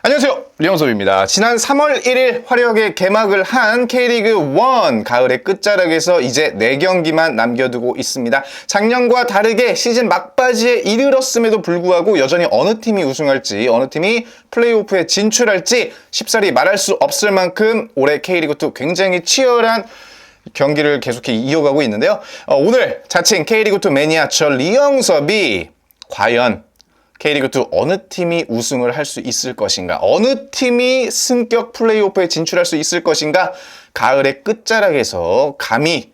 안녕하세요, 류영섭입니다. 지난 3월 1일 화려하게 개막을 한 K리그 1 가을의 끝자락에서 이제 4경기만 남겨두고 있습니다. 작년과 다르게 시즌 막바지에 이르렀음에도 불구하고 여전히 어느 팀이 우승할지, 어느 팀이 플레이오프에 진출할지 쉽사리 말할 수 없을 만큼 올해 K리그2 굉장히 치열한 경기를 계속해 이어가고 있는데요. 오늘 자칭 K리그2 매니아 저 류영섭이 과연 K리그2 어느 팀이 우승을 할 수 있을 것인가, 어느 팀이 승격 플레이오프에 진출할 수 있을 것인가, 가을의 끝자락에서 감히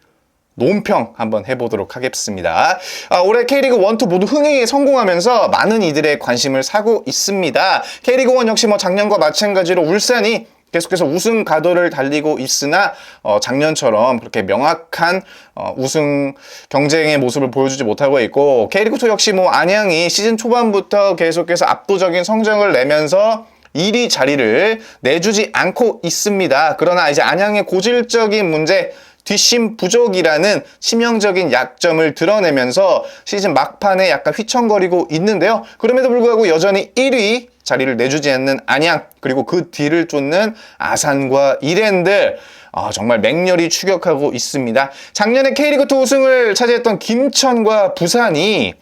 논평 한번 해보도록 하겠습니다. 올해 K리그 1, 2 모두 흥행에 성공하면서 많은 이들의 관심을 사고 있습니다. K리그 1 역시 작년과 마찬가지로 울산이 계속해서 우승 가도를 달리고 있으나 작년처럼 그렇게 명확한 우승 경쟁의 모습을 보여주지 못하고 있고, K리그2 역시 안양이 시즌 초반부터 계속해서 압도적인 성적을 내면서 1위 자리를 내주지 않고 있습니다. 그러나 이제 안양의 고질적인 문제, 뒷심 부족이라는 치명적인 약점을 드러내면서 시즌 막판에 약간 휘청거리고 있는데요. 그럼에도 불구하고 여전히 1위 자리를 내주지 않는 안양, 그리고 그 뒤를 쫓는 아산과 이랜드, 정말 맹렬히 추격하고 있습니다. 작년에 K리그2 우승을 차지했던 김천과 부산이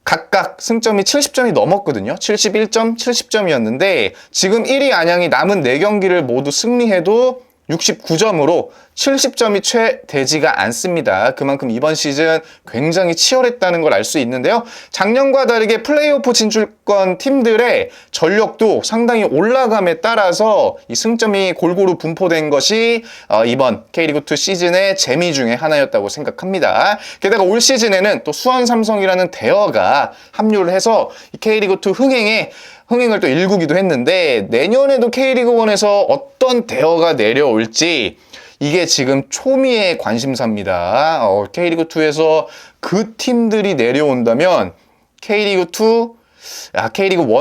각각 승점이 70점이 넘었거든요. 71점, 70점이었는데 지금 1위 안양이 남은 4경기를 모두 승리해도 69점으로 70점이 채 되지가 않습니다. 그만큼 이번 시즌 굉장히 치열했다는 걸 알 수 있는데요. 작년과 다르게 플레이오프 진출권 팀들의 전력도 상당히 올라감에 따라서 이 승점이 골고루 분포된 것이 이번 K리그2 시즌의 재미 중에 하나였다고 생각합니다. 게다가 올 시즌에는 또 수원 삼성이라는 대어가 합류를 해서 이 K리그2 흥행을 또 일구기도 했는데, 내년에도 K리그1에서 어떤 대어가 내려올지 이게 지금 초미의 관심사입니다. K리그2에서 그 팀들이 내려온다면 K리그1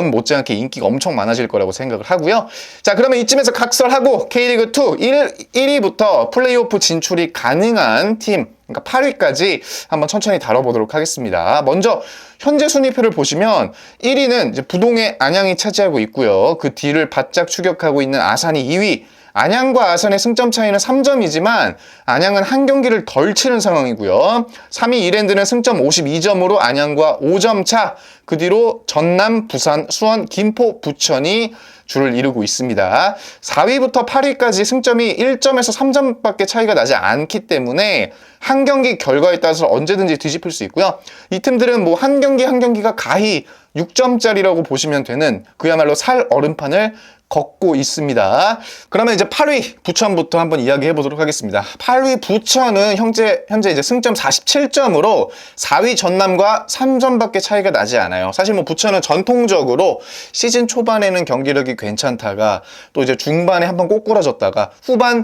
못지않게 인기가 엄청 많아질 거라고 생각을 하고요. 자, 그러면 이쯤에서 각설하고 K리그2 1위부터 플레이오프 진출이 가능한 팀, 그러니까 8위까지 한번 천천히 다뤄보도록 하겠습니다. 먼저 현재 순위표를 보시면 1위는 이제 부동의 안양이 차지하고 있고요. 그 뒤를 바짝 추격하고 있는 아산이 2위. 안양과 아산의 승점 차이는 3점이지만 안양은 한 경기를 덜 치른 상황이고요. 3위 이랜드는 승점 52점으로 안양과 5점 차. 그 뒤로 전남, 부산, 수원, 김포, 부천이 줄을 이루고 있습니다. 4위부터 8위까지 승점이 1점에서 3점밖에 차이가 나지 않기 때문에 한 경기 결과에 따라서 언제든지 뒤집힐 수 있고요. 이 팀들은 한 경기 한 경기가 가히 6점짜리라고 보시면 되는 그야말로 살 얼음판을 걷고 있습니다. 그러면 이제 8위 부천부터 한번 이야기해 보도록 하겠습니다. 8위 부천은 현재 이제 승점 47점으로 4위 전남과 3점밖에 차이가 나지 않아요. 사실 부천은 전통적으로 시즌 초반에는 경기력이 괜찮다가 또 이제 중반에 한번 꼬꾸라졌다가 후반에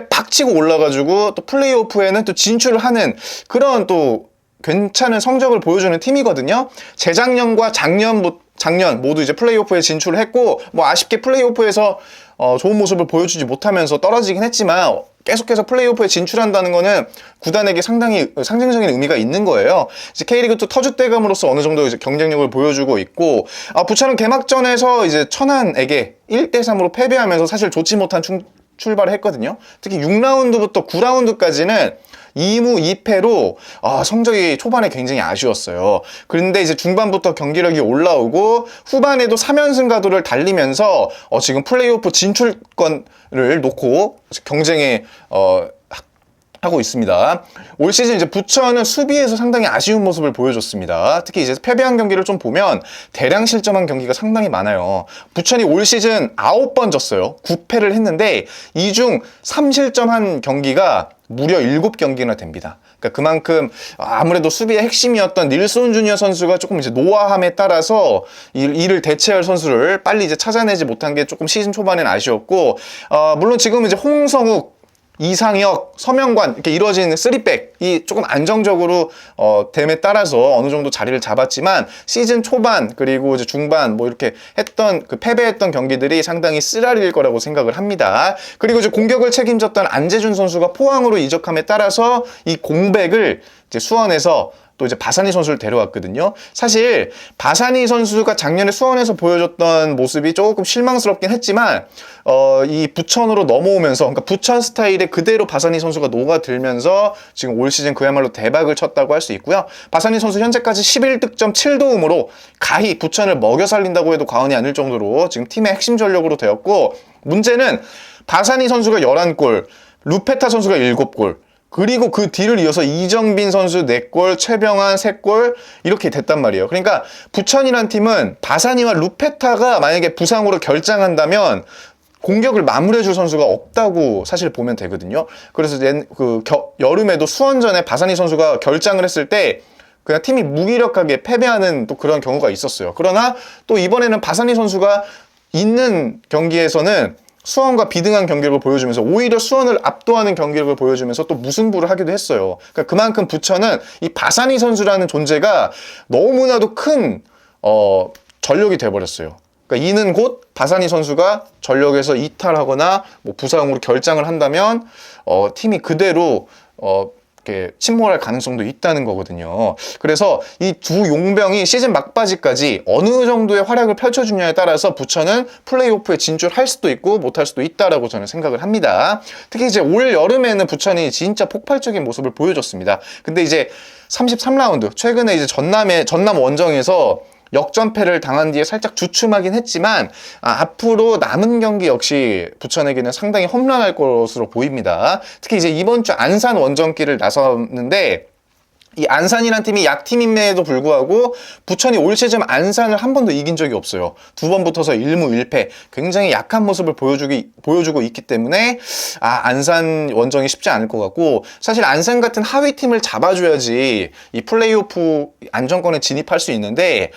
팍 치고 올라가지고 또 플레이오프에는 또 진출을 하는 그런 또 괜찮은 성적을 보여주는 팀이거든요. 재작년과 작년 모두 이제 플레이오프에 진출을 했고, 아쉽게 플레이오프에서 좋은 모습을 보여주지 못하면서 떨어지긴 했지만 계속해서 플레이오프에 진출한다는 거는 구단에게 상당히 상징적인 의미가 있는 거예요. 이제 K리그2 터줏대감으로서 어느 정도 이제 경쟁력을 보여주고 있고, 부천은 개막전에서 이제 천안에게 1대3으로 패배하면서 사실 좋지 못한 출발을 했거든요. 특히 6라운드부터 9라운드까지는 2무 2패로 성적이 초반에 굉장히 아쉬웠어요. 그런데 이제 중반부터 경기력이 올라오고 후반에도 3연승 가도를 달리면서 지금 플레이오프 진출권을 놓고 경쟁에 하고 있습니다. 올 시즌 이제 부천은 수비에서 상당히 아쉬운 모습을 보여줬습니다. 특히 이제 패배한 경기를 좀 보면 대량 실점한 경기가 상당히 많아요. 부천이 올 시즌 9번 졌어요. 9패를 했는데 이 중 3실점한 경기가 무려 7경기나 됩니다. 그러니까 그만큼 아무래도 수비의 핵심이었던 닐손 주니어 선수가 조금 이제 노화함에 따라서 이를 대체할 선수를 빨리 이제 찾아내지 못한 게 조금 시즌 초반엔 아쉬웠고, 물론 지금 이제 홍성욱, 이상혁, 서명관 이렇게 이루어진 3백이 조금 안정적으로 됨에 따라서 어느 정도 자리를 잡았지만 시즌 초반 그리고 이제 중반 이렇게 했던 패배했던 경기들이 상당히 쓰라릴 거라고 생각을 합니다. 그리고 이제 공격을 책임졌던 안재준 선수가 포항으로 이적함에 따라서 이 공백을 이제 수원에서 또 이제 바사니 선수를 데려왔거든요. 사실 바사니 선수가 작년에 수원에서 보여줬던 모습이 조금 실망스럽긴 했지만 이 부천으로 넘어오면서, 그러니까 부천 스타일에 그대로 바사니 선수가 녹아들면서 지금 올 시즌 그야말로 대박을 쳤다고 할 수 있고요. 바사니 선수 현재까지 11득점 7도움으로 가히 부천을 먹여 살린다고 해도 과언이 아닐 정도로 지금 팀의 핵심 전력으로 되었고, 문제는 바사니 선수가 11골, 루페타 선수가 7골, 그리고 그 뒤를 이어서 이정빈 선수 4골, 최병환 3골 이렇게 됐단 말이에요. 그러니까 부천이란 팀은 바사니와 루페타가 만약에 부상으로 결장한다면 공격을 마무리해줄 선수가 없다고 사실 보면 되거든요. 그래서 여름에도 수원전에 바사니 선수가 결장을 했을 때 그냥 팀이 무기력하게 패배하는 또 그런 경우가 있었어요. 그러나 또 이번에는 바사니 선수가 있는 경기에서는 수원과 비등한 경기력을 보여주면서 오히려 수원을 압도하는 경기력을 보여주면서 또 무승부를 하기도 했어요. 그러니까 그만큼 부천은 이 바사니 선수라는 존재가 너무나도 큰 전력이 돼버렸어요. 그러니까 이는 곧 바사니 선수가 전력에서 이탈하거나 뭐 부상으로 결장을 한다면 팀이 그대로 이렇게 침몰할 가능성도 있다는 거거든요. 그래서 이 두 용병이 시즌 막바지까지 어느 정도의 활약을 펼쳐주냐에 따라서 부천은 플레이오프에 진출할 수도 있고 못할 수도 있다라고 저는 생각을 합니다. 특히 이제 올 여름에는 부천이 진짜 폭발적인 모습을 보여줬습니다. 근데 이제 33라운드 최근에 이제 전남 원정에서 역전패를 당한 뒤에 살짝 주춤하긴 했지만 앞으로 남은 경기 역시 부천에게는 상당히 험난할 것으로 보입니다. 특히 이제 이번 주 안산 원정길을 나섰는데 이 안산이란 팀이 약팀임에도 불구하고 부천이 올 시즌 안산을 한 번도 이긴 적이 없어요. 2번 붙어서 1무 1패. 굉장히 약한 모습을 보여주고 있기 때문에 안산 원정이 쉽지 않을 것 같고, 사실 안산 같은 하위 팀을 잡아줘야지 이 플레이오프 안정권에 진입할 수 있는데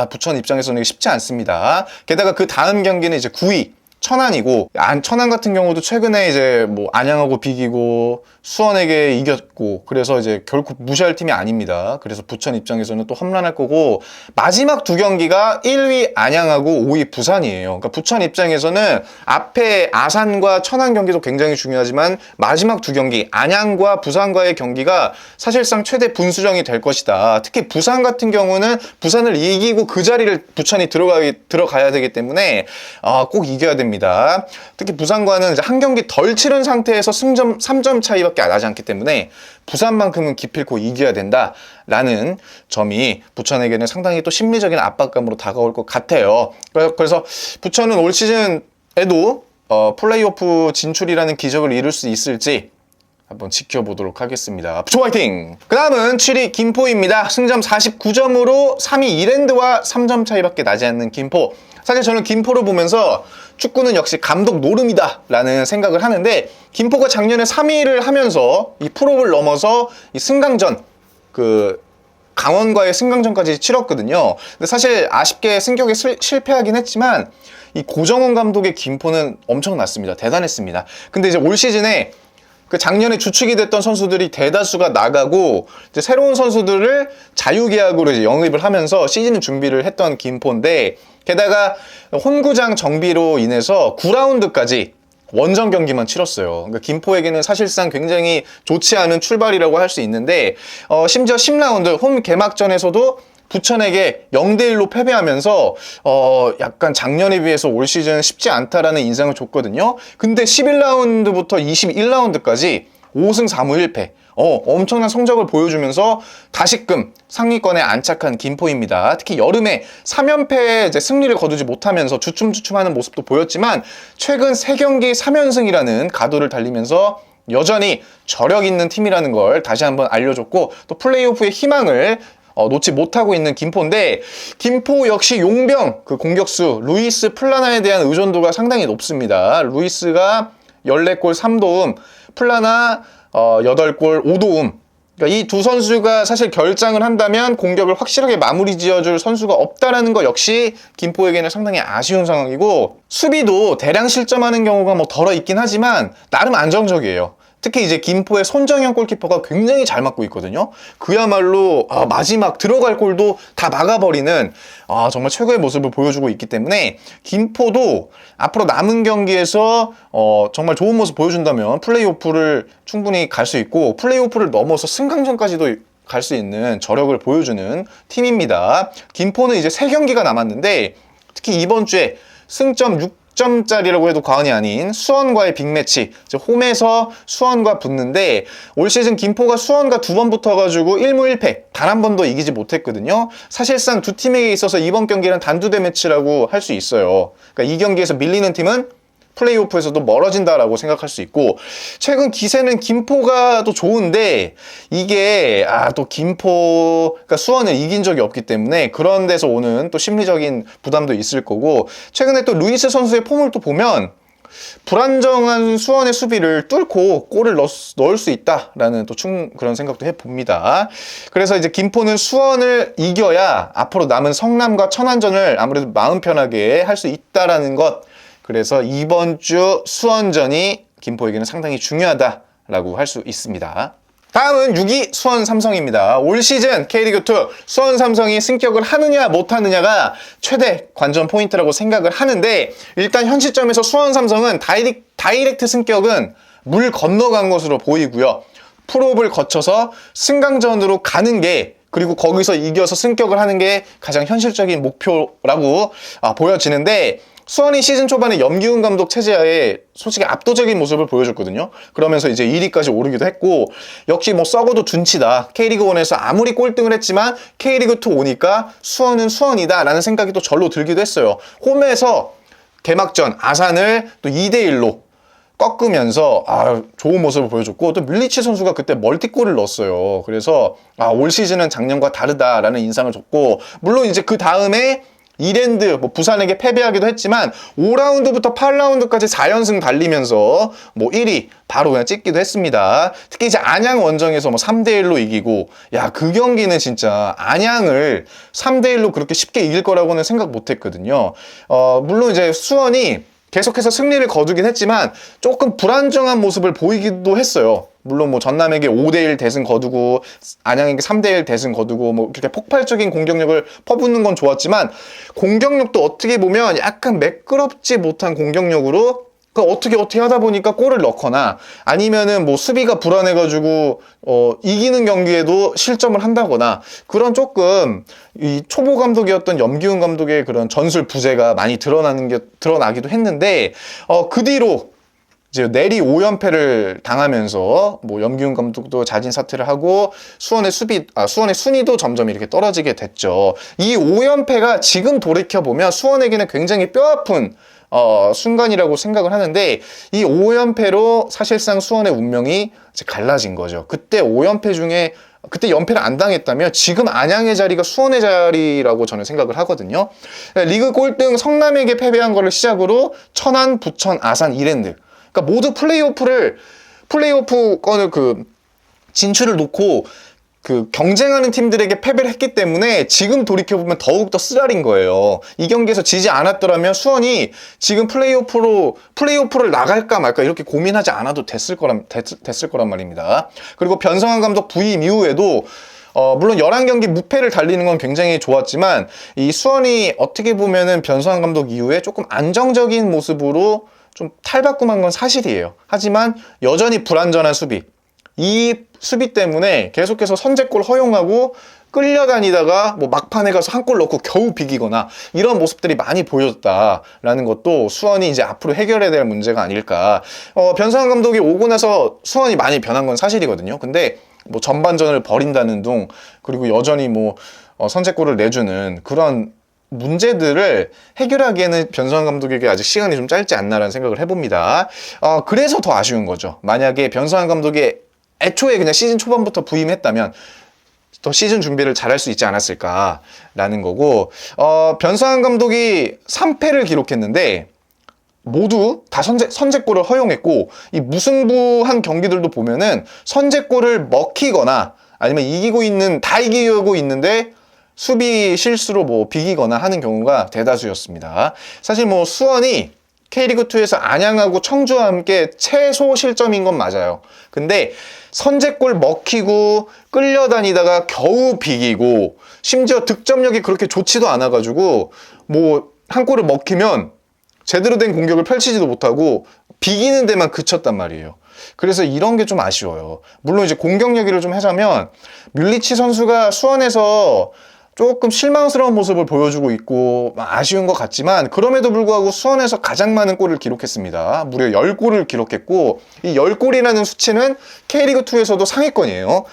부천 입장에서는 쉽지 않습니다. 게다가 그 다음 경기는 이제 9위 천안이고, 천안 같은 경우도 최근에 이제 뭐 안양하고 비기고 수원에게 이겼고, 그래서 이제 결코 무시할 팀이 아닙니다. 그래서 부천 입장에서는 또 험난할 거고, 마지막 두 경기가 1위 안양하고 5위 부산이에요. 그러니까 부천 입장에서는 앞에 아산과 천안 경기도 굉장히 중요하지만 마지막 두 경기 안양과 부산과의 경기가 사실상 최대 분수령이 될 것이다. 특히 부산 같은 경우는 부산을 이기고 그 자리를 부천이 들어가야 되기 때문에 꼭 이겨야 됩니다. 특히 부산과는 이제 한 경기 덜 치른 상태에서 승점 3점 차이밖에 나지 않기 때문에 부산만큼은 기필코 이겨야 된다라는 점이 부천에게는 상당히 또 심리적인 압박감으로 다가올 것 같아요. 그래서 부천은 올 시즌에도 플레이오프 진출이라는 기적을 이룰 수 있을지 한번 지켜보도록 하겠습니다. 부천 화이팅! 그 다음은 7위 김포입니다. 승점 49점으로 3위 이랜드와 3점 차이밖에 나지 않는 김포. 사실 저는 김포를 보면서 축구는 역시 감독 노름이다 라는 생각을 하는데, 김포가 작년에 3위를 하면서 이 프로를 넘어서 이 승강전, 강원과의 승강전까지 치렀거든요. 근데 사실 아쉽게 승격에 실패하긴 했지만 이 고정원 감독의 김포는 엄청났습니다. 대단했습니다. 근데 이제 올 시즌에 작년에 주축이 됐던 선수들이 대다수가 나가고 이제 새로운 선수들을 자유계약으로 이제 영입을 하면서 시즌 준비를 했던 김포인데, 게다가 홈구장 정비로 인해서 9라운드까지 원정 경기만 치렀어요. 그러니까 김포에게는 사실상 굉장히 좋지 않은 출발이라고 할 수 있는데, 심지어 10라운드 홈 개막전에서도 부천에게 0대1로 패배하면서 약간 작년에 비해서 올 시즌 쉽지 않다라는 인상을 줬거든요. 근데 11라운드부터 21라운드까지 5승 4무 1패. 엄청난 성적을 보여주면서 다시금 상위권에 안착한 김포입니다. 특히 여름에 3연패 이제 승리를 거두지 못하면서 주춤주춤하는 모습도 보였지만 최근 3경기 3연승이라는 가도를 달리면서 여전히 저력 있는 팀이라는 걸 다시 한번 알려줬고, 또 플레이오프의 희망을 놓지 못하고 있는 김포인데, 김포 역시 용병 공격수 루이스 플라나에 대한 의존도가 상당히 높습니다. 루이스가 14골 3도움, 플라나 8골 5도움. 그러니까 이 두 선수가 사실 결장을 한다면 공격을 확실하게 마무리 지어줄 선수가 없다라는 거 역시 김포에게는 상당히 아쉬운 상황이고, 수비도 대량 실점하는 경우가 덜어 있긴 하지만 나름 안정적이에요. 특히 이제 김포의 손정현 골키퍼가 굉장히 잘 막고 있거든요. 그야말로 마지막 들어갈 골도 다 막아버리는 정말 최고의 모습을 보여주고 있기 때문에 김포도 앞으로 남은 경기에서 정말 좋은 모습 보여준다면 플레이오프를 충분히 갈 수 있고, 플레이오프를 넘어서 승강전까지도 갈 수 있는 저력을 보여주는 팀입니다. 김포는 이제 3경기가 남았는데 특히 이번 주에 승점 6점짜리라고 해도 과언이 아닌 수원과의 빅매치, 홈에서 수원과 붙는데 올 시즌 김포가 수원과 2번 붙어가지고 1무 1패 단 한 번도 이기지 못했거든요. 사실상 두 팀에게 있어서 이번 경기는 단두대 매치라고 할 수 있어요. 그러니까 이 경기에서 밀리는 팀은 플레이오프에서도 멀어진다라고 생각할 수 있고, 최근 기세는 김포가 또 좋은데 이게 또 김포가 수원을 이긴 적이 없기 때문에 그런 데서 오는 또 심리적인 부담도 있을 거고, 최근에 또 루이스 선수의 폼을 또 보면 불안정한 수원의 수비를 뚫고 골을 넣을 수 있다라는 또 그런 생각도 해봅니다. 그래서 이제 김포는 수원을 이겨야 앞으로 남은 성남과 천안전을 아무래도 마음 편하게 할 수 있다라는 것, 그래서 이번 주 수원전이 김포에게는 상당히 중요하다라고 할 수 있습니다. 다음은 6위 수원 삼성입니다. 올 시즌 K리그2 수원 삼성이 승격을 하느냐 못하느냐가 최대 관전 포인트라고 생각을 하는데, 일단 현 시점에서 수원 삼성은 다이렉트 승격은 물 건너간 것으로 보이고요. 풀업을 거쳐서 승강전으로 가는 게, 그리고 거기서 이겨서 승격을 하는 게 가장 현실적인 목표라고 보여지는데, 수원이 시즌 초반에 염기훈 감독 체제하에 솔직히 압도적인 모습을 보여줬거든요. 그러면서 이제 1위까지 오르기도 했고, 역시 뭐 썩어도 둔치다. K리그1에서 아무리 꼴등을 했지만 K리그2 오니까 수원은 수원이다 라는 생각이 또 절로 들기도 했어요. 홈에서 개막전 아산을 또 2대1로 꺾으면서 좋은 모습을 보여줬고, 또 밀리치 선수가 그때 멀티골을 넣었어요. 그래서 올 시즌은 작년과 다르다라는 인상을 줬고, 물론 이제 그 다음에 이랜드, 부산에게 패배하기도 했지만 5라운드부터 8라운드까지 4연승 달리면서 1위 바로 그냥 찍기도 했습니다. 특히 이제 안양 원정에서 3대1로 이기고, 그 경기는 진짜 안양을 3대1로 그렇게 쉽게 이길 거라고는 생각 못 했거든요. 물론 이제 수원이 계속해서 승리를 거두긴 했지만 조금 불안정한 모습을 보이기도 했어요. 물론 전남에게 5대1 대승 거두고 안양에게 3대1 대승 거두고 그렇게 폭발적인 공격력을 퍼붓는 건 좋았지만, 공격력도 어떻게 보면 약간 매끄럽지 못한 공격력으로 어떻게 하다 보니까 골을 넣거나, 아니면은 수비가 불안해가지고 이기는 경기에도 실점을 한다거나, 그런 조금 이 초보 감독이었던 염기훈 감독의 그런 전술 부재가 많이 드러나기도 했는데, 그 뒤로 이제 내리 5연패를 당하면서 염기훈 감독도 자진 사퇴를 하고 수원의 순위도 점점 이렇게 떨어지게 됐죠. 이 5연패가 지금 돌이켜 보면 수원에게는 굉장히 뼈아픈 순간이라고 생각을 하는데, 이 5연패로 사실상 수원의 운명이 이제 갈라진 거죠. 그때 5연패 중에 그때 연패를 안 당했다면 지금 안양의 자리가 수원의 자리라고 저는 생각을 하거든요. 리그 꼴등 성남에게 패배한 거를 시작으로 천안, 부천, 아산, 이랜드, 그러니까 모두 플레이오프권을 진출을 놓고 경쟁하는 팀들에게 패배를 했기 때문에 지금 돌이켜보면 더욱더 쓰라린 거예요. 이 경기에서 지지 않았더라면 수원이 지금 플레이오프를 나갈까 말까 이렇게 고민하지 않아도 됐을 거란 말입니다. 그리고 변성환 감독 부임 이후에도 물론 11경기 무패를 달리는 건 굉장히 좋았지만, 이 수원이 어떻게 보면은 변성환 감독 이후에 조금 안정적인 모습으로 좀 탈바꿈한 건 사실이에요. 하지만 여전히 불안전한 수비, 이 수비 때문에 계속해서 선제골 허용하고 끌려다니다가 막판에 가서 한 골 넣고 겨우 비기거나 이런 모습들이 많이 보여졌다라는 것도 수원이 이제 앞으로 해결해야 될 문제가 아닐까. 변상환 감독이 오고 나서 수원이 많이 변한 건 사실이거든요. 근데 전반전을 버린다는 둥, 그리고 여전히 선제골을 내주는 그런 문제들을 해결하기에는 변성환 감독에게 아직 시간이 좀 짧지 않나라는 생각을 해봅니다. 그래서 더 아쉬운 거죠. 만약에 변성환 감독이 애초에 그냥 시즌 초반부터 부임했다면 더 시즌 준비를 잘할 수 있지 않았을까라는 거고, 변성환 감독이 3패를 기록했는데 모두 다 선제골을 허용했고, 이 무승부한 경기들도 보면은 선제골을 먹히거나 아니면 다 이기고 있는데 수비 실수로 비기거나 하는 경우가 대다수였습니다. 사실 수원이 K리그2에서 안양하고 청주와 함께 최소 실점인 건 맞아요. 근데 선제골 먹히고 끌려다니다가 겨우 비기고, 심지어 득점력이 그렇게 좋지도 않아가지고 한 골을 먹히면 제대로 된 공격을 펼치지도 못하고 비기는 데만 그쳤단 말이에요. 그래서 이런 게 좀 아쉬워요. 물론 이제 공격 얘기를 좀 하자면 뮬리치 선수가 수원에서 조금 실망스러운 모습을 보여주고 있고 아쉬운 것 같지만 그럼에도 불구하고 수원에서 가장 많은 골을 기록했습니다. 무려 10골을 기록했고 이 10골이라는 수치는 K리그2에서도 상위권이에요.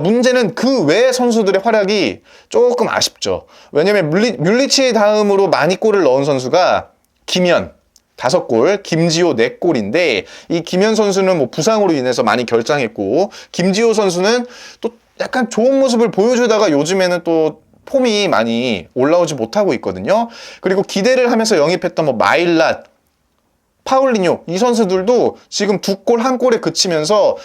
문제는 그 외 선수들의 활약이 조금 아쉽죠. 왜냐면 뮬리치 다음으로 많이 골을 넣은 선수가 김현 5골, 김지호 4골인데 이 김현 선수는 뭐 부상으로 인해서 많이 결장했고 김지호 선수는 또 약간 좋은 모습을 보여주다가 요즘에는 또 폼이 많이 올라오지 못하고 있거든요. 그리고 기대를 하면서 영입했던 뭐 마일랏, 파울리뇨 이 선수들도 지금 2골, 1골에 그치면서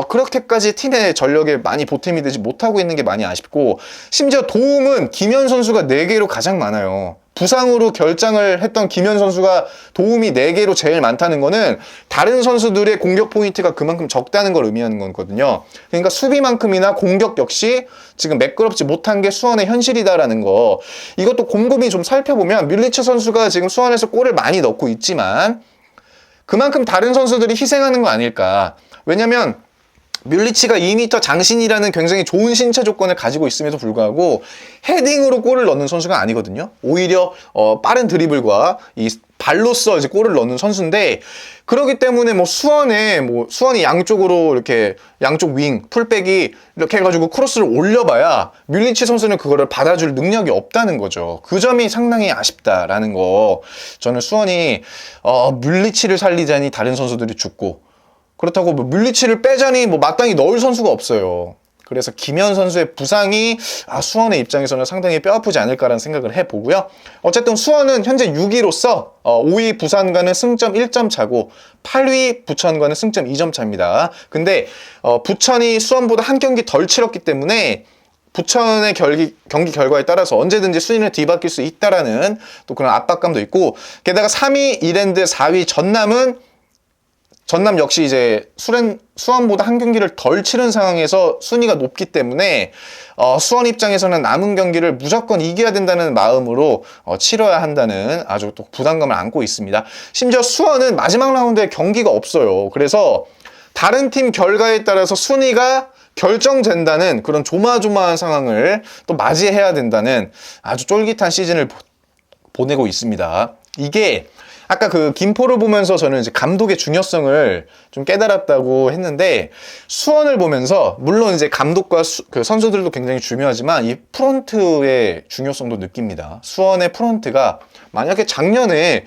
그렇게까지 팀의 전력에 많이 보탬이 되지 못하고 있는 게 많이 아쉽고 심지어 도움은 김현 선수가 4개로 가장 많아요. 부상으로 결장을 했던 김현 선수가 도움이 4개로 제일 많다는 거는 다른 선수들의 공격 포인트가 그만큼 적다는 걸 의미하는 거거든요. 그러니까 수비만큼이나 공격 역시 지금 매끄럽지 못한 게 수원의 현실이다라는 거. 이것도 곰곰이 좀 살펴보면 뮬리치 선수가 지금 수원에서 골을 많이 넣고 있지만 그만큼 다른 선수들이 희생하는 거 아닐까. 왜냐면 뮬리치가 2m 장신이라는 굉장히 좋은 신체 조건을 가지고 있음에도 불구하고 헤딩으로 골을 넣는 선수가 아니거든요. 오히려 빠른 드리블과 이 발로써 이제 골을 넣는 선수인데 그렇기 때문에 수원이 양쪽으로 이렇게 양쪽 윙 풀백이 이렇게 해가지고 크로스를 올려봐야 뮬리치 선수는 그거를 받아줄 능력이 없다는 거죠. 그 점이 상당히 아쉽다라는 거. 저는 수원이 뮬리치를 살리자니 다른 선수들이 죽고 그렇다고 뭐 뮬리치를 빼자니 뭐 마땅히 넣을 선수가 없어요. 그래서 김현 선수의 부상이 수원의 입장에서는 상당히 뼈아프지 않을까라는 생각을 해보고요. 어쨌든 수원은 현재 6위로서 5위 부산과는 승점 1점 차고 8위 부천과는 승점 2점 차입니다. 근데 부천이 수원보다 한 경기 덜 치렀기 때문에 부천의 경기 결과에 따라서 언제든지 순위를 뒤바뀔 수 있다라는 또 그런 압박감도 있고 게다가 3위 이랜드, 4위 전남 역시 이제 수원보다 한 경기를 덜 치른 상황에서 순위가 높기 때문에 수원 입장에서는 남은 경기를 무조건 이겨야 된다는 마음으로 치러야 한다는 아주 또 부담감을 안고 있습니다. 심지어 수원은 마지막 라운드에 경기가 없어요. 그래서 다른 팀 결과에 따라서 순위가 결정된다는 그런 조마조마한 상황을 또 맞이해야 된다는 아주 쫄깃한 시즌을 보내고 있습니다. 이게 아까 그 김포를 보면서 저는 이제 감독의 중요성을 좀 깨달았다고 했는데 수원을 보면서 물론 이제 감독과 그 선수들도 굉장히 중요하지만 이 프론트의 중요성도 느낍니다. 수원의 프론트가 만약에 작년에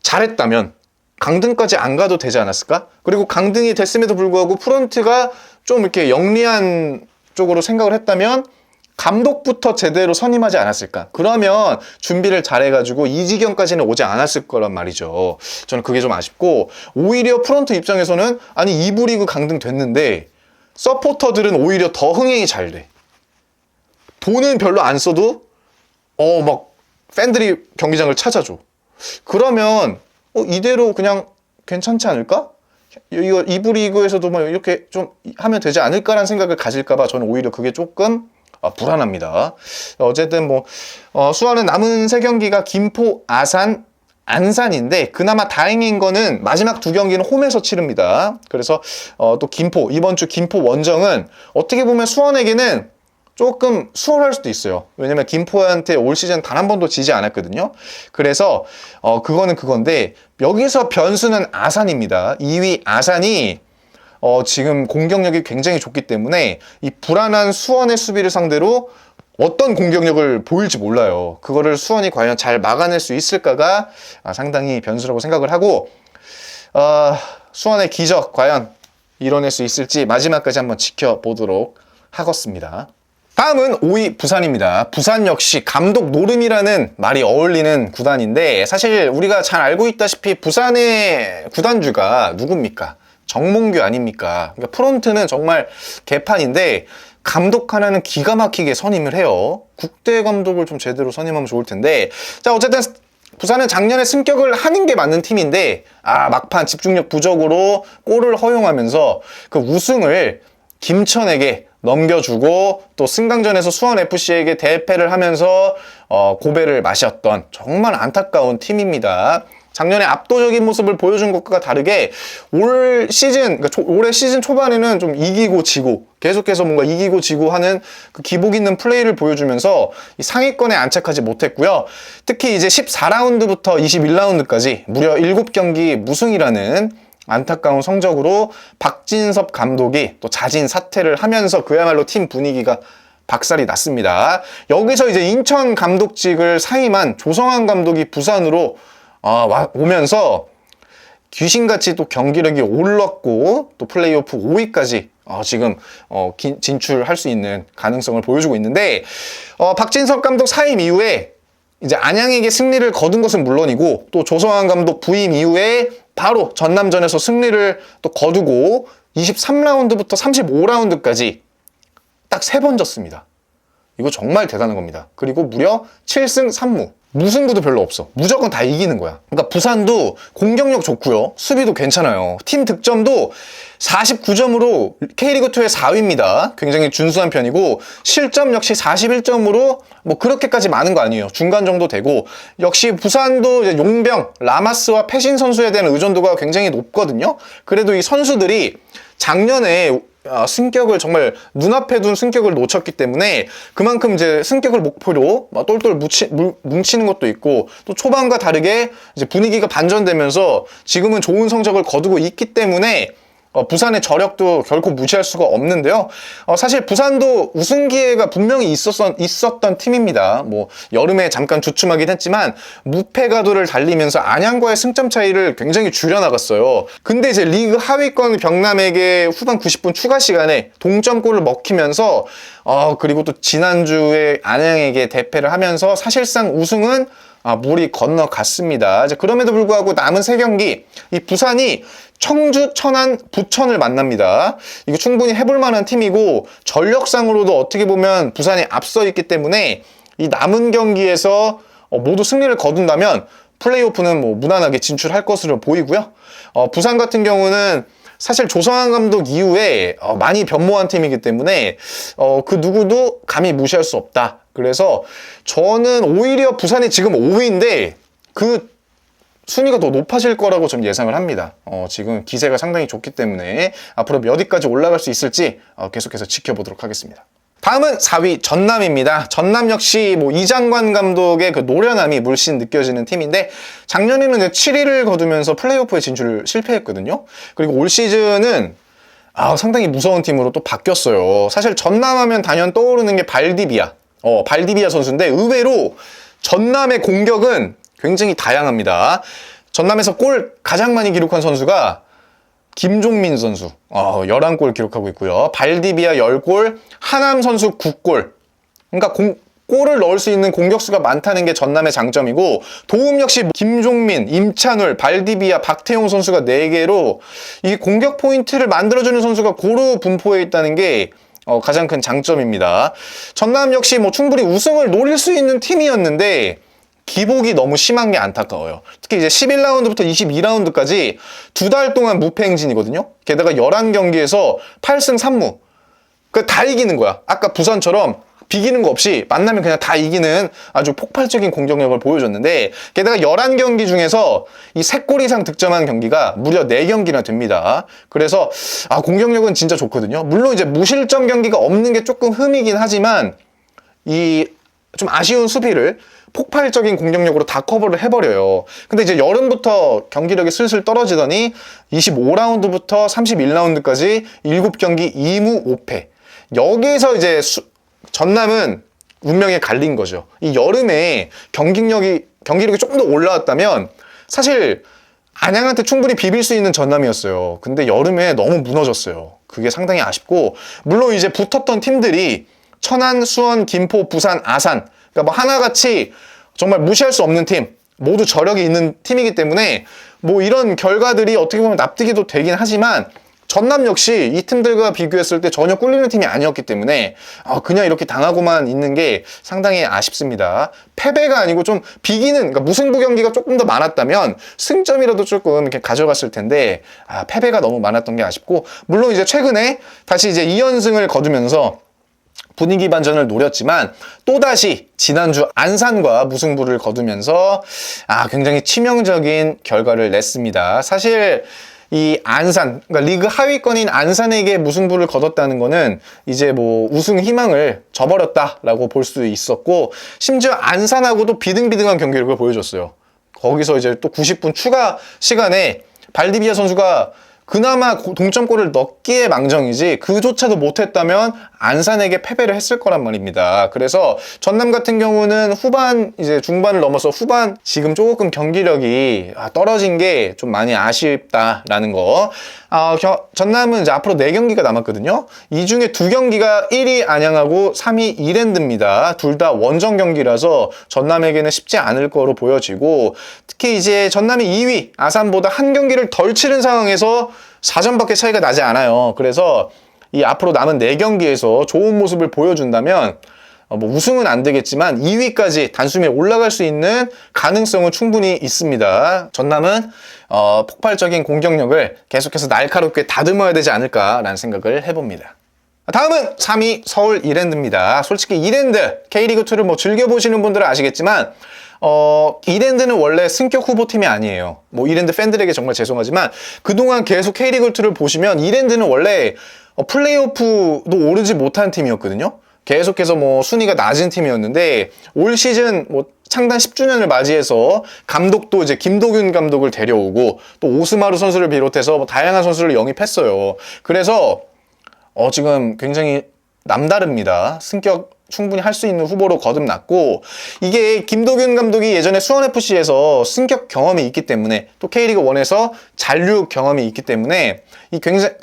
잘했다면 강등까지 안 가도 되지 않았을까? 그리고 강등이 됐음에도 불구하고 프론트가 좀 이렇게 영리한 쪽으로 생각을 했다면 감독부터 제대로 선임하지 않았을까? 그러면 준비를 잘해가지고 이 지경까지는 오지 않았을 거란 말이죠. 저는 그게 좀 아쉽고 오히려 프론트 입장에서는 아니 2부 리그 강등됐는데 서포터들은 오히려 더 흥행이 잘 돼. 돈은 별로 안 써도 막 팬들이 경기장을 찾아줘. 그러면 이대로 그냥 괜찮지 않을까? 이거 2부 리그에서도 뭐 이렇게 좀 하면 되지 않을까라는 생각을 가질까봐 저는 오히려 그게 조금 불안합니다. 어쨌든 수원은 남은 3경기가 김포, 아산, 안산인데 그나마 다행인 거는 마지막 2경기는 홈에서 치릅니다. 그래서 또 이번 주 김포 원정은 어떻게 보면 수원에게는 조금 수월할 수도 있어요. 왜냐면 김포한테 올 시즌 단 한 번도 지지 않았거든요. 그래서 그거는 그건데 여기서 변수는 아산입니다. 2위 아산이 지금 공격력이 굉장히 좋기 때문에 이 불안한 수원의 수비를 상대로 어떤 공격력을 보일지 몰라요. 그거를 수원이 과연 잘 막아낼 수 있을까가 상당히 변수라고 생각을 하고 수원의 기적 과연 이뤄낼 수 있을지 마지막까지 한번 지켜보도록 하겠습니다. 다음은 5위 부산입니다. 부산 역시 감독 노름이라는 말이 어울리는 구단인데 사실 우리가 잘 알고 있다시피 부산의 구단주가 누굽니까? 정몽규 아닙니까? 그러니까 프론트는 정말 개판인데 감독 하나는 기가 막히게 선임을 해요. 국대 감독을 좀 제대로 선임하면 좋을 텐데 자 어쨌든 부산은 작년에 승격을 하는 게 맞는 팀인데 막판 집중력 부족으로 골을 허용하면서 그 우승을 김천에게 넘겨주고 또 승강전에서 수원FC에게 대패를 하면서 고배를 마셨던 정말 안타까운 팀입니다. 작년에 압도적인 모습을 보여준 것과 다르게 올 시즌, 그러니까 올해 시즌 초반에는 좀 이기고 지고 계속해서 뭔가 이기고 지고 하는 그 기복 있는 플레이를 보여주면서 이 상위권에 안착하지 못했고요. 특히 이제 14라운드부터 21라운드까지 무려 7경기 무승이라는 안타까운 성적으로 박진섭 감독이 또 자진 사퇴를 하면서 그야말로 팀 분위기가 박살이 났습니다. 여기서 이제 인천 감독직을 사임한 조성환 감독이 부산으로 오면서 귀신같이 또 경기력이 올랐고 또 플레이오프 5위까지 지금 진출할 수 있는 가능성을 보여주고 있는데 박진섭 감독 사임 이후에 이제 안양에게 승리를 거둔 것은 물론이고 또 조성환 감독 부임 이후에 바로 전남전에서 승리를 또 거두고 23라운드부터 35라운드까지 딱 3번 졌습니다. 이거 정말 대단한 겁니다. 그리고 무려 7승 3무. 무승부도 별로 없어. 무조건 다 이기는 거야. 그러니까 부산도 공격력 좋고요. 수비도 괜찮아요. 팀 득점도 49점으로 K리그2의 4위입니다. 굉장히 준수한 편이고 실점 역시 41점으로 뭐 그렇게까지 많은 거 아니에요. 중간 정도 되고 역시 부산도 이제 용병, 라마스와 패신 선수에 대한 의존도가 굉장히 높거든요. 그래도 이 선수들이 작년에 승격을 정말 눈앞에 둔 승격을 놓쳤기 때문에 그만큼 이제 승격을 목표로 똘똘 뭉치는 것도 있고 또 초반과 다르게 이제 분위기가 반전되면서 지금은 좋은 성적을 거두고 있기 때문에 부산의 저력도 결코 무시할 수가 없는데요. 사실 부산도 우승 기회가 분명히 있었던 팀입니다. 뭐 여름에 잠깐 주춤하긴 했지만 무패 가도를 달리면서 안양과의 승점 차이를 굉장히 줄여나갔어요. 근데 이제 리그 하위권 경남에게 후반 90분 추가 시간에 동점골을 먹히면서 그리고 또 지난주에 안양에게 대패를 하면서 사실상 우승은 물이 건너갔습니다. 이제 그럼에도 불구하고 남은 3경기 이 부산이 청주, 천안, 부천을 만납니다. 이거 충분히 해볼 만한 팀이고 전력상으로도 어떻게 보면 부산이 앞서 있기 때문에 이 남은 경기에서 모두 승리를 거둔다면 플레이오프는 뭐 무난하게 진출할 것으로 보이고요. 부산 같은 경우는 사실 조성환 감독 이후에 많이 변모한 팀이기 때문에 그 누구도 감히 무시할 수 없다. 그래서 저는 오히려 부산이 지금 5위인데 그 순위가 더 높아질 거라고 좀 예상을 합니다. 지금 기세가 상당히 좋기 때문에 앞으로 몇 위까지 올라갈 수 있을지 계속해서 지켜보도록 하겠습니다. 다음은 4위 전남입니다. 전남 역시 뭐 이장관 감독의 그 노련함이 물씬 느껴지는 팀인데 작년에는 7위를 거두면서 플레이오프에 진출을 실패했거든요. 그리고 올 시즌은 상당히 무서운 팀으로 또 바뀌었어요. 사실 전남하면 단연 떠오르는 게 발디비아. 발디비아 선수인데 의외로 전남의 공격은 굉장히 다양합니다. 전남에서 골 가장 많이 기록한 선수가 김종민 선수 11골 기록하고 있고요. 발디비아 10골, 하남 선수 9골. 그러니까 골을 넣을 수 있는 공격수가 많다는 게 전남의 장점이고 도움 역시 김종민, 임찬울, 발디비아, 박태용 선수가 4개로 이 공격 포인트를 만들어주는 선수가 고루 분포해 있다는 게 가장 큰 장점입니다. 전남 역시 뭐 충분히 우승을 노릴 수 있는 팀이었는데 기복이 너무 심한 게 안타까워요. 특히 이제 11라운드부터 22라운드까지 2달 동안 무패 행진이거든요. 게다가 11경기에서 8승 3무. 다 이기는 거야. 아까 부산처럼 비기는 거 없이 만나면 그냥 다 이기는 아주 폭발적인 공격력을 보여줬는데 게다가 11경기 중에서 이 3골 이상 득점한 경기가 무려 4경기나 됩니다. 그래서 공격력은 진짜 좋거든요. 물론 이제 무실점 경기가 없는 게 조금 흠이긴 하지만 이 좀 아쉬운 수비를 폭발적인 공격력으로 다 커버를 해버려요. 근데 이제 여름부터 경기력이 슬슬 떨어지더니 25라운드부터 31라운드까지 7경기 2무 5패. 여기에서 이제 전남은 운명에 갈린 거죠. 이 여름에 경기력이 조금 더 올라왔다면 사실 안양한테 충분히 비빌 수 있는 전남이었어요. 근데 여름에 너무 무너졌어요. 그게 상당히 아쉽고 물론 이제 붙었던 팀들이 천안, 수원, 김포, 부산, 아산 그러니까 뭐 하나같이 정말 무시할 수 없는 팀 모두 저력이 있는 팀이기 때문에 뭐 이런 결과들이 어떻게 보면 납득이 되긴 하지만 전남 역시 이 팀들과 비교했을 때 전혀 꿀리는 팀이 아니었기 때문에 그냥 이렇게 당하고만 있는 게 상당히 아쉽습니다. 패배가 아니고 좀 비기는 그러니까 무승부 경기가 조금 더 많았다면 승점이라도 조금 이렇게 가져갔을 텐데 패배가 너무 많았던 게 아쉽고 물론 이제 최근에 다시 이제 2연승을 거두면서 분위기 반전을 노렸지만 또다시 지난주 안산과 무승부를 거두면서 굉장히 치명적인 결과를 냈습니다. 사실 이 안산, 그러니까 리그 하위권인 안산에게 무승부를 거뒀다는 거는 이제 뭐 우승 희망을 저버렸다라고 볼 수 있었고, 심지어 안산하고도 비등비등한 경기력을 보여줬어요. 거기서 이제 또 90분 추가 시간에 발디비아 선수가 그나마 동점골을 넣기에 망정이지 그조차도 못했다면 안산에게 패배를 했을 거란 말입니다. 그래서 전남 같은 경우는 후반 이제 중반을 넘어서 후반 지금 조금 경기력이 떨어진 게 좀 많이 아쉽다라는 거. 전남은 이제 앞으로 4경기가 남았거든요. 이 중에 2경기가 1위 안양하고 3위 이랜드입니다. 둘 다 원정 경기라서 전남에게는 쉽지 않을 거로 보여지고, 특히 이제 전남이 2위 아산보다 한 경기를 덜 치른 상황에서 4점밖에 차이가 나지 않아요. 그래서 이 앞으로 남은 4경기에서 좋은 모습을 보여준다면 뭐 우승은 안 되겠지만 2위까지 단숨에 올라갈 수 있는 가능성은 충분히 있습니다. 전남은 폭발적인 공격력을 계속해서 날카롭게 다듬어야 되지 않을까라는 생각을 해봅니다. 다음은 3위 서울 이랜드입니다. 솔직히 이랜드 K리그2를 뭐 즐겨보시는 분들은 아시겠지만 이랜드는 원래 승격 후보팀이 아니에요. 뭐 이랜드 팬들에게 정말 죄송하지만 그동안 계속 K리그2를 보시면 이랜드는 원래 플레이오프도 오르지 못한 팀이었거든요. 계속해서 뭐 순위가 낮은 팀이었는데 올 시즌 뭐 창단 10주년을 맞이해서 감독도 이제 김도균 감독을 데려오고 또 오스마르 선수를 비롯해서 뭐 다양한 선수를 영입했어요. 그래서 지금 굉장히 남다릅니다. 승격 충분히 할 수 있는 후보로 거듭났고, 이게 김도균 감독이 예전에 수원FC에서 승격 경험이 있기 때문에 또 K리그1에서 잔류 경험이 있기 때문에 이 굉장히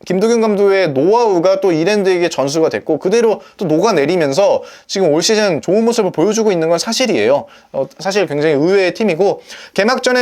김도균 감독의 노하우가 또 이랜드에게 전수가 됐고 그대로 또 녹아내리면서 지금 올 시즌 좋은 모습을 보여주고 있는 건 사실이에요. 사실 굉장히 의외의 팀이고, 개막전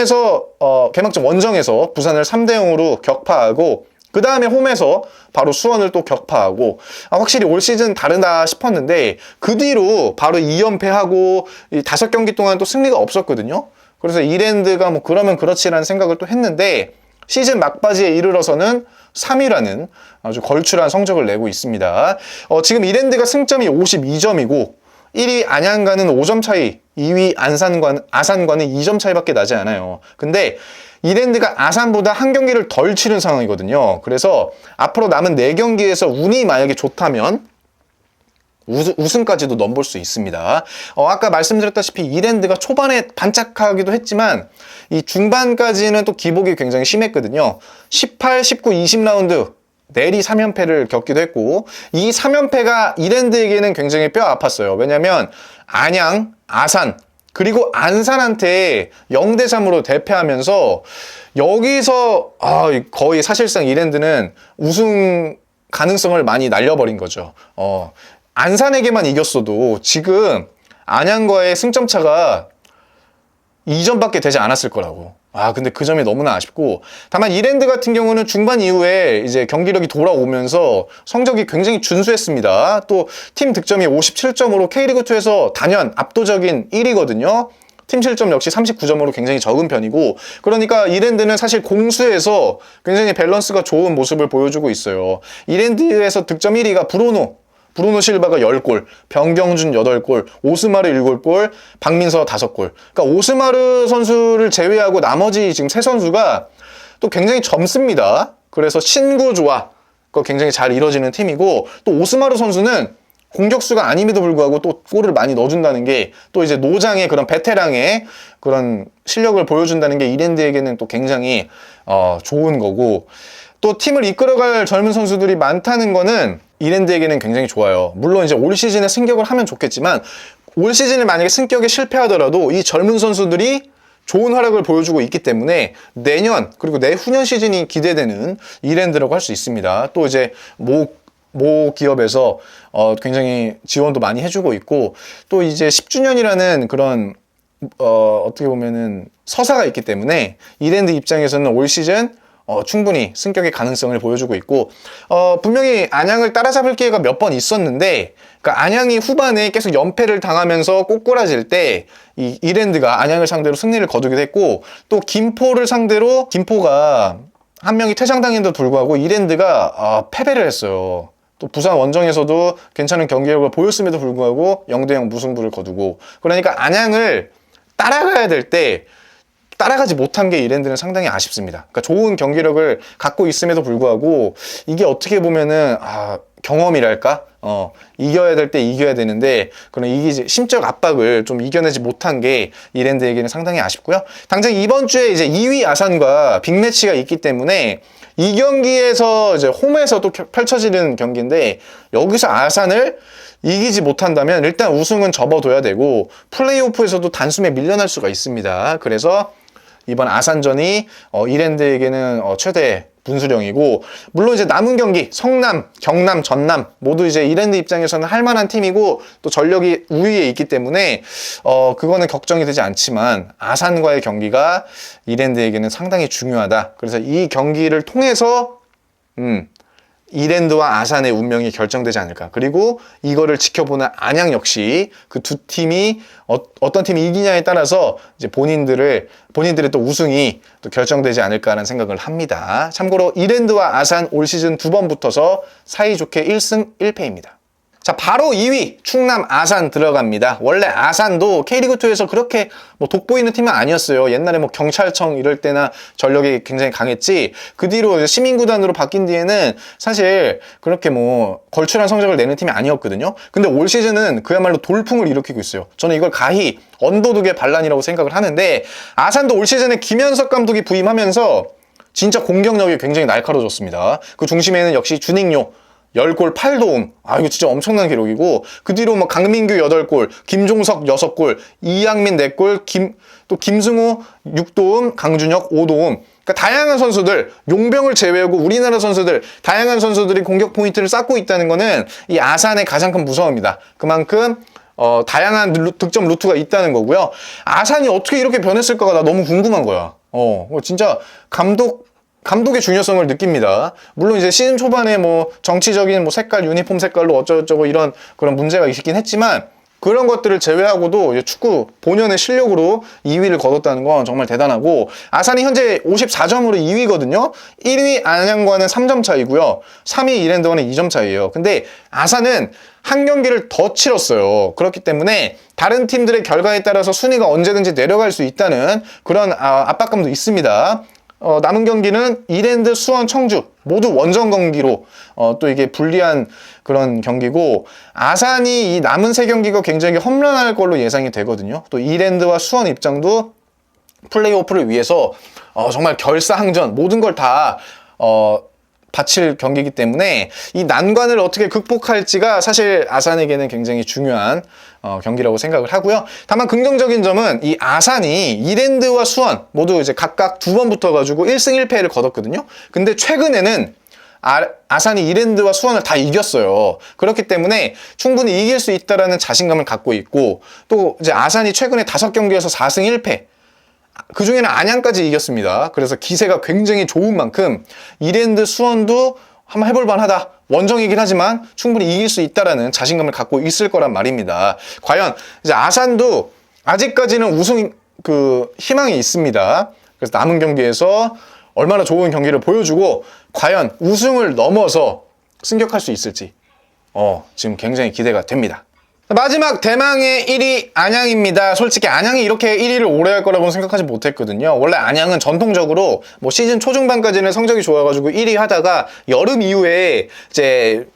원정에서 부산을 3대0으로 격파하고 그 다음에 홈에서 바로 수원을 또 격파하고, 확실히 올 시즌 다르다 싶었는데 그 뒤로 바로 2연패하고 5경기 동안 또 승리가 없었거든요. 그래서 이랜드가 뭐 그러면 그렇지라는 생각을 또 했는데 시즌 막바지에 이르러서는 3위라는 아주 걸출한 성적을 내고 있습니다. 지금 이랜드가 승점이 52점이고 1위 안양과는 5점 차이, 2위 아산과는 2점 차이밖에 나지 않아요. 근데 이랜드가 아산보다 한 경기를 덜 치른 상황이거든요. 그래서 앞으로 남은 4경기에서 운이 만약에 좋다면 우승까지도 넘볼 수 있습니다. 아까 말씀드렸다시피 이랜드가 초반에 반짝하기도 했지만 이 중반까지는 또 기복이 굉장히 심했거든요. 18, 19, 20라운드 내리 3연패를 겪기도 했고, 이 3연패가 이랜드에게는 굉장히 뼈 아팠어요. 왜냐면 안양, 아산, 그리고 안산한테 0대3으로 대패하면서 여기서 거의 사실상 이랜드는 우승 가능성을 많이 날려버린 거죠. 안산에게만 이겼어도 지금 안양과의 승점 차가 2점밖에 되지 않았을 거라고. 근데 그 점이 너무나 아쉽고, 다만 이랜드 같은 경우는 중반 이후에 이제 경기력이 돌아오면서 성적이 굉장히 준수했습니다. 또 팀 득점이 57점으로 K리그2에서 단연 압도적인 1위거든요. 팀 실점 역시 39점으로 굉장히 적은 편이고, 그러니까 이랜드는 사실 공수에서 굉장히 밸런스가 좋은 모습을 보여주고 있어요. 이랜드에서 득점 1위가 브루노 실바가 10골, 변경준 8골, 오스마르 7골, 박민서 5골. 그러니까 오스마르 선수를 제외하고 나머지 지금 3선수가 또 굉장히 젊습니다. 그래서 신구 조화, 굉장히 잘 이뤄지는 팀이고, 또 오스마르 선수는 공격수가 아님에도 불구하고 또 골을 많이 넣어준다는 게 또 이제 노장의 그런 베테랑의 그런 실력을 보여준다는 게 이랜드에게는 또 굉장히 좋은 거고, 또 팀을 이끌어갈 젊은 선수들이 많다는 거는 이랜드에게는 굉장히 좋아요. 물론 이제 올 시즌에 승격을 하면 좋겠지만 올 시즌에 만약에 승격에 실패하더라도 이 젊은 선수들이 좋은 활약을 보여주고 있기 때문에 내년 그리고 내후년 시즌이 기대되는 이랜드라고 할 수 있습니다. 또 이제 모 기업에서 굉장히 지원도 많이 해주고 있고, 또 이제 10주년이라는 그런 어떻게 보면은 서사가 있기 때문에 이랜드 입장에서는 올 시즌 충분히 승격의 가능성을 보여주고 있고, 분명히 안양을 따라잡을 기회가 몇 번 있었는데, 그러니까 안양이 후반에 계속 연패를 당하면서 꼬꾸라질 때 이 이랜드가 안양을 상대로 승리를 거두기도 했고, 또 김포를 상대로 김포가 한 명이 퇴장당했는데도 불구하고 이랜드가 패배를 했어요. 또 부산 원정에서도 괜찮은 경기력을 보였음에도 불구하고 0대0 무승부를 거두고, 그러니까 안양을 따라가야 될 때 따라가지 못한 게 이랜드는 상당히 아쉽습니다. 그러니까 좋은 경기력을 갖고 있음에도 불구하고 이게 어떻게 보면은 경험이랄까? 이겨야 될 때 이겨야 되는데 그런 심적 압박을 좀 이겨내지 못한 게 이랜드에게는 상당히 아쉽고요. 당장 이번 주에 이제 2위 아산과 빅매치가 있기 때문에 이 경기에서 이제 홈에서 또 펼쳐지는 경기인데, 여기서 아산을 이기지 못한다면 일단 우승은 접어둬야 되고 플레이오프에서도 단숨에 밀려날 수가 있습니다. 그래서 이번 아산전이 이랜드에게는 최대 분수령이고, 물론 이제 남은 경기 성남, 경남, 전남 모두 이제 이랜드 입장에서는 할 만한 팀이고 또 전력이 우위에 있기 때문에 그거는 걱정이 되지 않지만 아산과의 경기가 이랜드에게는 상당히 중요하다. 그래서 이 경기를 통해서 이랜드와 아산의 운명이 결정되지 않을까. 그리고 이거를 지켜보는 안양 역시 그 두 팀이 어떤 팀이 이기냐에 따라서 이제 본인들의 또 우승이 또 결정되지 않을까라는 생각을 합니다. 참고로 이랜드와 아산 올 시즌 2번 붙어서 사이좋게 1승 1패입니다. 자, 바로 2위 충남 아산 들어갑니다. 원래 아산도 K리그2에서 그렇게 돋보이는 팀은 아니었어요. 옛날에 경찰청 이럴 때나 전력이 굉장히 강했지, 그 뒤로 시민구단으로 바뀐 뒤에는 사실 그렇게 걸출한 성적을 내는 팀이 아니었거든요. 근데 올 시즌은 그야말로 돌풍을 일으키고 있어요. 저는 이걸 가히 언더독의 반란이라고 생각을 하는데, 아산도 올 시즌에 김현석 감독이 부임하면서 진짜 공격력이 굉장히 날카로워졌습니다. 그 중심에는 역시 준익료 10골 8도움. 이거 진짜 엄청난 기록이고, 그 뒤로 강민규 8골, 김종석 6골, 이양민 4골, 또 김승우 6도움, 강준혁 5도움. 그러니까 다양한 선수들, 용병을 제외하고 우리나라 선수들, 다양한 선수들이 공격 포인트를 쌓고 있다는 거는 이 아산의 가장 큰 무서움입니다. 그만큼 다양한 득점 루트가 있다는 거고요. 아산이 어떻게 이렇게 변했을까가 나 너무 궁금한 거야. 진짜 감독의 중요성을 느낍니다. 물론 이제 시즌 초반에 정치적인 색깔, 유니폼 색깔로 어쩌고저쩌고 이런 그런 문제가 있긴 했지만, 그런 것들을 제외하고도 이제 축구 본연의 실력으로 2위를 거뒀다는 건 정말 대단하고, 아산이 현재 54점으로 2위거든요. 1위 안양과는 3점 차이고요. 3위 이랜드와는 2점 차이예요. 근데 아산은 한 경기를 더 치렀어요. 그렇기 때문에 다른 팀들의 결과에 따라서 순위가 언제든지 내려갈 수 있다는 그런 압박감도 있습니다. 남은 경기는 이랜드, 수원, 청주 모두 원정 경기로 또 이게 불리한 그런 경기고, 아산이 이 남은 3경기가 굉장히 험난할 걸로 예상이 되거든요. 또 이랜드와 수원 입장도 플레이오프를 위해서 정말 결사항전 모든 걸 다 바칠 경기이기 때문에 이 난관을 어떻게 극복할지가 사실 아산에게는 굉장히 중요한 경기라고 생각을 하고요. 다만 긍정적인 점은 이 아산이 이랜드와 수원 모두 이제 각각 2번 붙어가지고 1승 1패를 거뒀거든요. 근데 최근에는 아산이 이랜드와 수원을 다 이겼어요. 그렇기 때문에 충분히 이길 수 있다라는 자신감을 갖고 있고, 또 이제 아산이 최근에 5경기에서 4승 1패, 그 중에는 안양까지 이겼습니다. 그래서 기세가 굉장히 좋은 만큼 이랜드, 수원도 한번 해볼 만하다. 원정이긴 하지만 충분히 이길 수 있다라는 자신감을 갖고 있을 거란 말입니다. 과연 이제 아산도 아직까지는 우승 희망이 있습니다. 그래서 남은 경기에서 얼마나 좋은 경기를 보여주고 과연 우승을 넘어서 승격할 수 있을지 지금 굉장히 기대가 됩니다. 마지막 대망의 1위 안양입니다. 솔직히 안양이 이렇게 1위를 오래 할 거라고는 생각하지 못했거든요. 원래 안양은 전통적으로 시즌 초중반까지는 성적이 좋아가지고 1위 하다가 여름 이후에 이제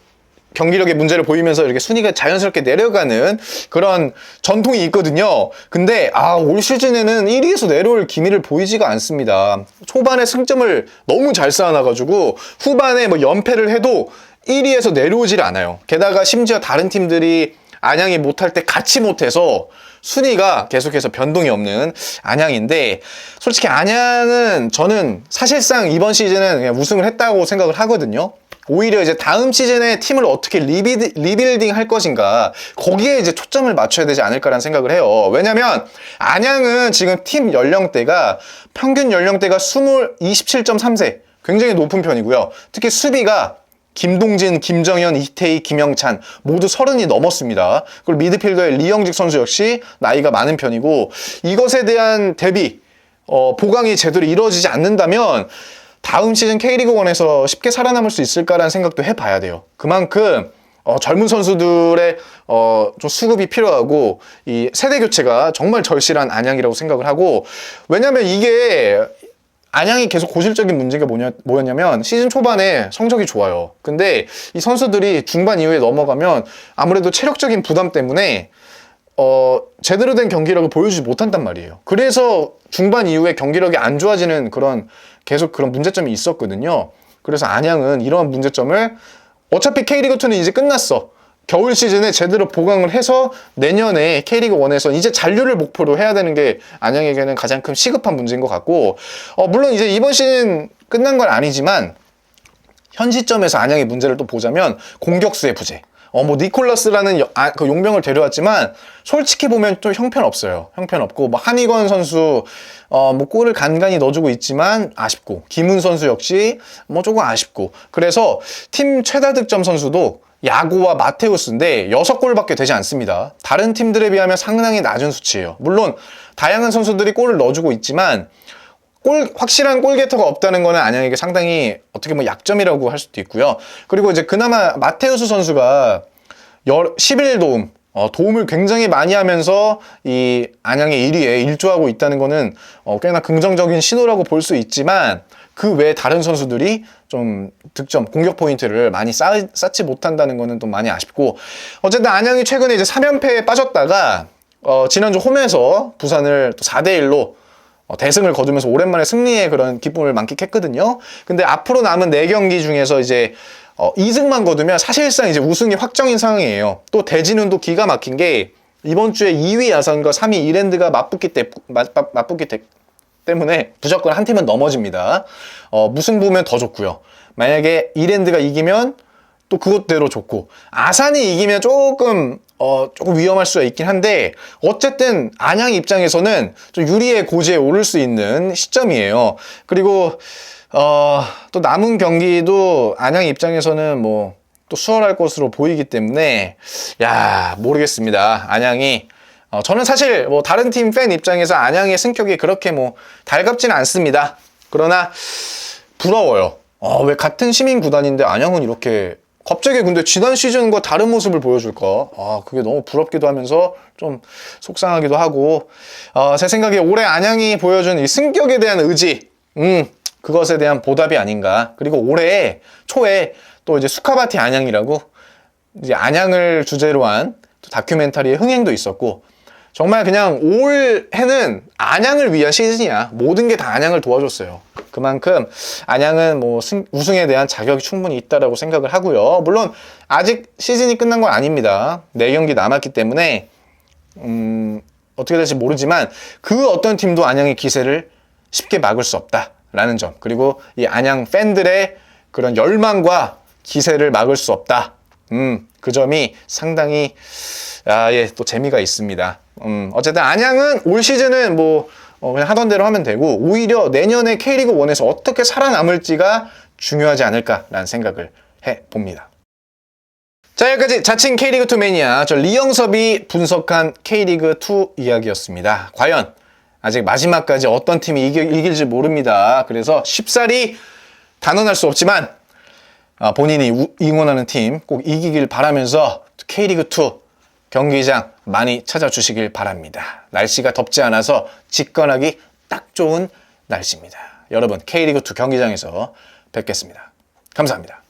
경기력의 문제를 보이면서 이렇게 순위가 자연스럽게 내려가는 그런 전통이 있거든요. 근데 올 시즌에는 1위에서 내려올 기미를 보이지가 않습니다. 초반에 승점을 너무 잘 쌓아놔가지고 후반에 연패를 해도 1위에서 내려오질 않아요. 게다가 심지어 다른 팀들이 안양이 못할 때 같이 못해서 순위가 계속해서 변동이 없는 안양인데, 솔직히 안양은 저는 사실상 이번 시즌은 그냥 우승을 했다고 생각을 하거든요. 오히려 이제 다음 시즌에 팀을 어떻게 리빌딩 할 것인가, 거기에 이제 초점을 맞춰야 되지 않을까라는 생각을 해요. 왜냐면 안양은 지금 팀 연령대가 평균 연령대가 27.3세, 굉장히 높은 편이고요. 특히 수비가 김동진, 김정현, 이태희, 김영찬 모두 30이 넘었습니다. 그리고 미드필더의 리영직 선수 역시 나이가 많은 편이고, 이것에 대한 대비 보강이 제대로 이루어지지 않는다면 다음 시즌 K리그1에서 쉽게 살아남을 수 있을까라는 생각도 해봐야 돼요. 그만큼 젊은 선수들의 좀 수급이 필요하고 이 세대 교체가 정말 절실한 안양이라고 생각을 하고, 왜냐면 이게 안양이 계속 고질적인 문제가 뭐였냐면 시즌 초반에 성적이 좋아요. 근데 이 선수들이 중반 이후에 넘어가면 아무래도 체력적인 부담 때문에 제대로 된 경기력을 보여주지 못한단 말이에요. 그래서 중반 이후에 경기력이 안 좋아지는 계속 그런 문제점이 있었거든요. 그래서 안양은 이러한 문제점을, 어차피 K리그2는 이제 끝났어. 겨울 시즌에 제대로 보강을 해서 내년에 K리그1에서 이제 잔류를 목표로 해야 되는 게 안양에게는 가장 큰 시급한 문제인 것 같고, 물론 이제 이번 시즌 끝난 건 아니지만 현 시점에서 안양의 문제를 또 보자면 공격수의 부재. 뭐 니콜라스라는 그 용병을 데려왔지만 솔직히 보면 좀 형편없어요. 형편없고, 뭐 한희건 선수 뭐 골을 간간히 넣어주고 있지만 아쉽고, 김훈 선수 역시 뭐 조금 아쉽고, 그래서 팀 최다 득점 선수도 야고와 마테우스인데 6골밖에 되지 않습니다. 다른 팀들에 비하면 상당히 낮은 수치예요. 물론 다양한 선수들이 골을 넣어주고 있지만 확실한 골게터가 없다는 거는 안양에게 상당히 어떻게 보면 약점이라고 할 수도 있고요. 그리고 이제 그나마 마테우스 선수가 11도움, 도움을 굉장히 많이 하면서 이 안양의 1위에 일조하고 있다는 거는 꽤나 긍정적인 신호라고 볼 수 있지만, 그 외에 다른 선수들이 좀 득점, 공격 포인트를 많이 쌓지 못한다는 거는 또 많이 아쉽고, 어쨌든 안양이 최근에 이제 3연패에 빠졌다가 지난주 홈에서 부산을 또 4대1로 대승을 거두면서 오랜만에 승리의 그런 기쁨을 만끽했거든요. 근데 앞으로 남은 4경기 중에서 이제 2승만 거두면 사실상 이제 우승이 확정인 상황이에요. 또 대진은 또 기가 막힌 게 이번 주에 2위 아산과 3위 이랜드가 맞붙기 때문에 무조건 한 팀은 넘어집니다. 무승부면 더 좋고요. 만약에 이랜드가 이기면 또 그것대로 좋고, 아산이 이기면 조금 위험할 수가 있긴 한데, 어쨌든 안양 입장에서는 좀 유리의 고지에 오를 수 있는 시점이에요. 그리고 또 남은 경기도 안양 입장에서는 뭐 또 수월할 것으로 보이기 때문에, 모르겠습니다. 안양이 저는 사실 뭐 다른 팀 팬 입장에서 안양의 승격이 그렇게 뭐 달갑지는 않습니다. 그러나 부러워요. 왜 같은 시민 구단인데 안양은 이렇게 갑자기 근데 지난 시즌과 다른 모습을 보여줄까? 그게 너무 부럽기도 하면서 좀 속상하기도 하고, 제 생각에 올해 안양이 보여준 이 승격에 대한 의지, 그것에 대한 보답이 아닌가. 그리고 올해 초에 또 이제 수카바티 안양이라고 이제 안양을 주제로 한 다큐멘터리의 흥행도 있었고, 정말 그냥 올해는 안양을 위한 시즌이야. 모든 게 다 안양을 도와줬어요. 그만큼 안양은 뭐 우승에 대한 자격이 충분히 있다라고 생각을 하고요. 물론 아직 시즌이 끝난 건 아닙니다. 4경기 남았기 때문에 어떻게 될지 모르지만 그 어떤 팀도 안양의 기세를 쉽게 막을 수 없다라는 점, 그리고 이 안양 팬들의 그런 열망과 기세를 막을 수 없다. 그 점이 상당히 또 재미가 있습니다. 어쨌든 안양은 올 시즌은 뭐 그냥 하던 대로 하면 되고, 오히려 내년에 K리그1에서 어떻게 살아남을지가 중요하지 않을까라는 생각을 해봅니다. 자, 여기까지 자칭 K리그2 매니아 저 리영섭이 분석한 K리그2 이야기였습니다. 과연 아직 마지막까지 어떤 팀이 이길지 모릅니다. 그래서 쉽사리 단언할 수 없지만 본인이 응원하는 팀 꼭 이기길 바라면서 K리그2 경기장 많이 찾아주시길 바랍니다. 날씨가 덥지 않아서 직관하기 딱 좋은 날씨입니다. 여러분, K리그2 경기장에서 뵙겠습니다. 감사합니다.